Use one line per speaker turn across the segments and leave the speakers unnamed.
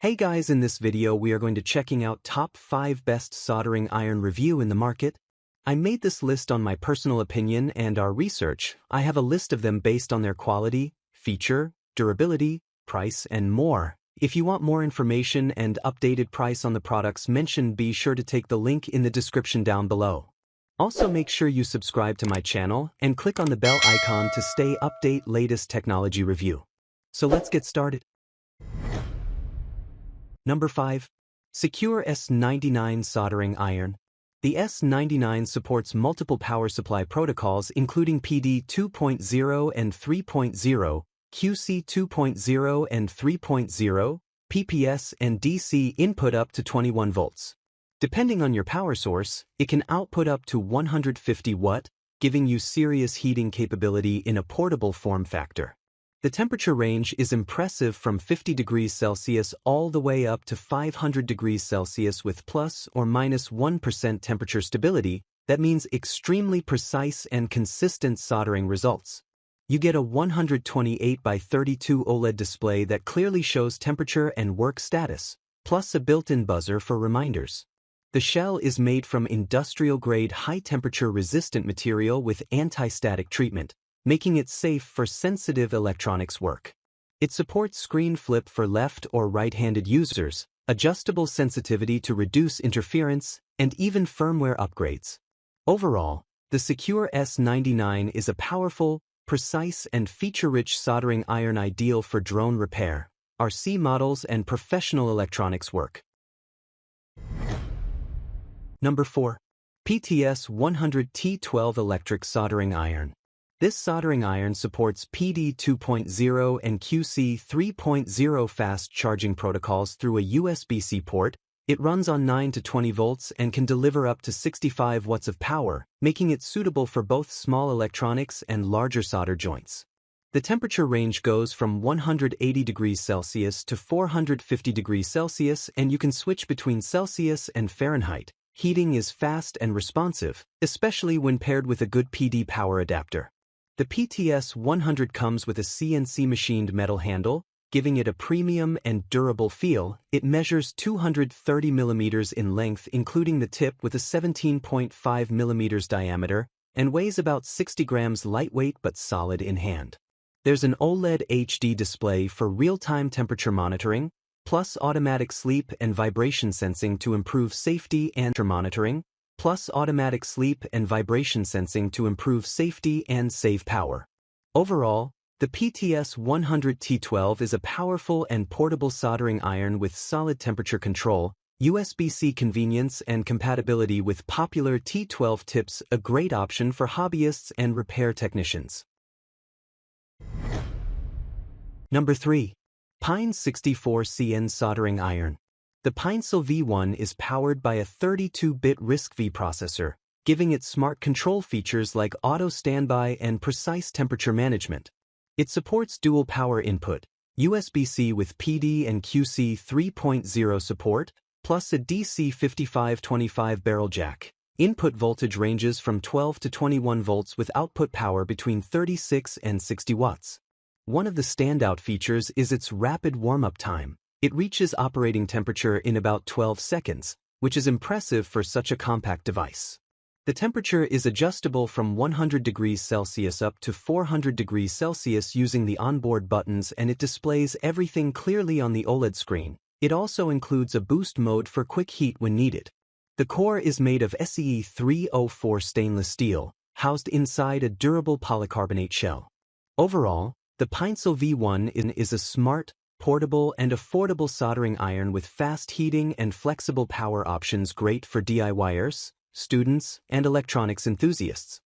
Hey guys, in this video we are going to checking out top 5 best soldering iron review in the market. I made this list on my personal opinion and our research. I have a list of them based on their quality, feature, durability, price, and more. If you want more information and updated price on the products mentioned, be sure to take the link in the description down below. Also make sure you subscribe to my channel and click on the bell icon to stay update latest technology review. So let's get started. Number 5. Secure S99 Soldering Iron. The S99 supports multiple power supply protocols including PD 2.0 and 3.0, QC 2.0 and 3.0, PPS and DC input up to 21 volts. Depending on your power source, it can output up to 150 watt, giving you serious heating capability in a portable form factor. The temperature range is impressive from 50 degrees Celsius all the way up to 500 degrees Celsius with plus or minus 1% temperature stability. That means extremely precise and consistent soldering results. You get a 128 by 32 OLED display that clearly shows temperature and work status, plus a built-in buzzer for reminders. The shell is made from industrial-grade high-temperature resistant material with anti-static treatment, making it safe for sensitive electronics work. It supports screen flip for left or right-handed users, adjustable sensitivity to reduce interference, and even firmware upgrades. Overall, the Secure S99 is a powerful, precise, and feature-rich soldering iron ideal for drone repair, RC models, and professional electronics work. Number 4. PTS 100 T12 Electric Soldering Iron. This soldering iron supports PD 2.0 and QC 3.0 fast charging protocols through a USB-C port. It runs on 9 to 20 volts and can deliver up to 65 watts of power, making it suitable for both small electronics and larger solder joints. The temperature range goes from 180 degrees Celsius to 450 degrees Celsius, and you can switch between Celsius and Fahrenheit. Heating is fast and responsive, especially when paired with a good PD power adapter. The PTS 100 comes with a CNC machined metal handle, giving it a premium and durable feel. It measures 230 millimeters in length, including the tip with a 17.5 millimeters diameter, and weighs about 60 grams, lightweight but solid in hand. There's an OLED HD display for real-time temperature monitoring, plus automatic sleep and vibration sensing to improve safety and monitoring, plus automatic sleep and vibration sensing to improve safety and save power. Overall, the PTS 100 T12 is a powerful and portable soldering iron with solid temperature control, USB-C convenience, and compatibility with popular T12 tips, a great option for hobbyists and repair technicians. Number 3. Pine 64 CN Soldering Iron. The Pinecil V1 is powered by a 32-bit RISC-V processor, giving it smart control features like auto standby and precise temperature management. It supports dual power input, USB-C with PD and QC 3.0 support, plus a DC 5525 barrel jack. Input voltage ranges from 12 to 21 volts with output power between 36 and 60 watts. One of the standout features is its rapid warm-up time. It reaches operating temperature in about 12 seconds, which is impressive for such a compact device. The temperature is adjustable from 100 degrees Celsius up to 400 degrees Celsius using the onboard buttons, and it displays everything clearly on the OLED screen. It also includes a boost mode for quick heat when needed. The core is made of SEE 304 stainless steel, housed inside a durable polycarbonate shell. Overall, the Pinecil V1 is a smart, portable, and affordable soldering iron with fast heating and flexible power options, great for DIYers, students, and electronics enthusiasts.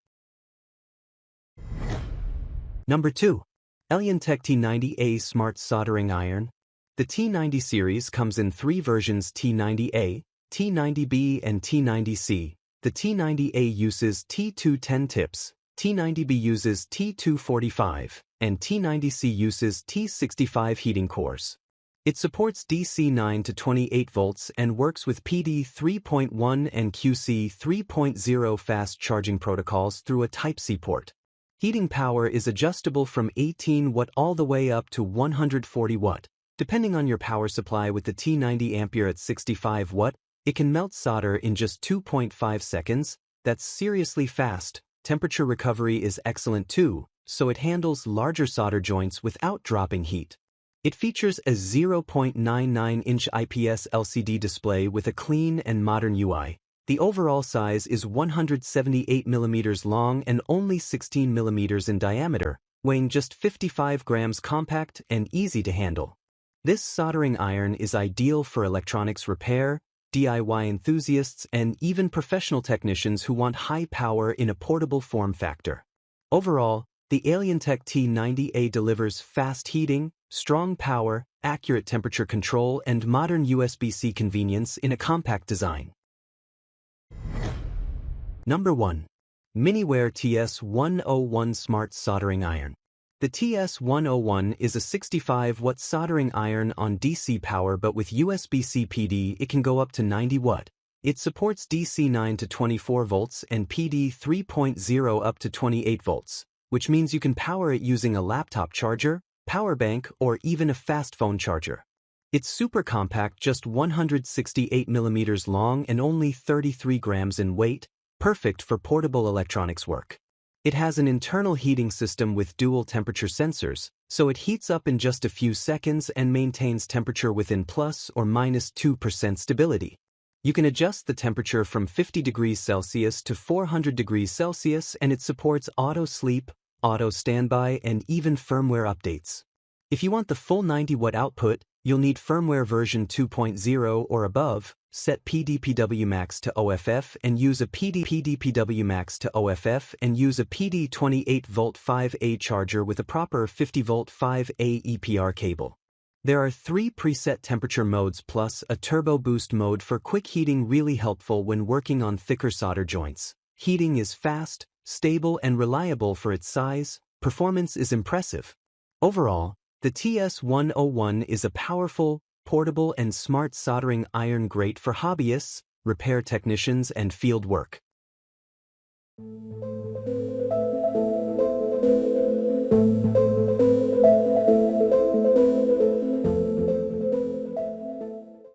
Number 2. Alientech T90A Smart Soldering Iron. The T90 series comes in 3 versions: T90A, T90B, and T90C. The T90A uses T210 tips, T90B uses T245, and T90C uses T65 heating cores. It supports DC 9 to 28 volts and works with PD 3.1 and QC 3.0 fast charging protocols through a Type-C port. Heating power is adjustable from 18 watt all the way up to 140 watt, Depending on your power supply with the T90 ampere at 65 watt, it can melt solder in just 2.5 seconds. That's seriously fast. Temperature recovery is excellent too, so it handles larger solder joints without dropping heat. It features a 0.99-inch IPS LCD display with a clean and modern UI. The overall size is 178 mm long and only 16 mm in diameter, weighing just 55 grams, compact and easy to handle. This soldering iron is ideal for electronics repair, DIY enthusiasts, and even professional technicians who want high power in a portable form factor. Overall, the Alientech T90A delivers fast heating, strong power, accurate temperature control, and modern USB-C convenience in a compact design. Number 1. Miniware TS101 Smart Soldering Iron. The TS101 is a 65-watt soldering iron on DC power, but with USB-C PD it can go up to 90 watt. It supports DC 9 to 24 volts and PD 3.0 up to 28 volts, which means you can power it using a laptop charger, power bank, or even a fast phone charger. It's super compact, just 168 mm long and only 33 grams in weight, perfect for portable electronics work. It has an internal heating system with dual temperature sensors, so it heats up in just a few seconds and maintains temperature within plus or minus 2% stability. You can adjust the temperature from 50 degrees Celsius to 400 degrees Celsius, and it supports auto sleep, auto standby, and even firmware updates. If you want the full 90-watt output, you'll need firmware version 2.0 or above. Set PDPW max to OFF and use a PDPW max to OFF and use a PD 28-volt 5A charger with a proper 50-volt 5A EPR cable. There are 3 preset temperature modes plus a turbo boost mode for quick heating, really helpful when working on thicker solder joints. Heating is fast, stable, and reliable for its size. Performance is impressive. Overall, the TS101 is a powerful, portable, and smart soldering iron, great for hobbyists, repair technicians, and field work.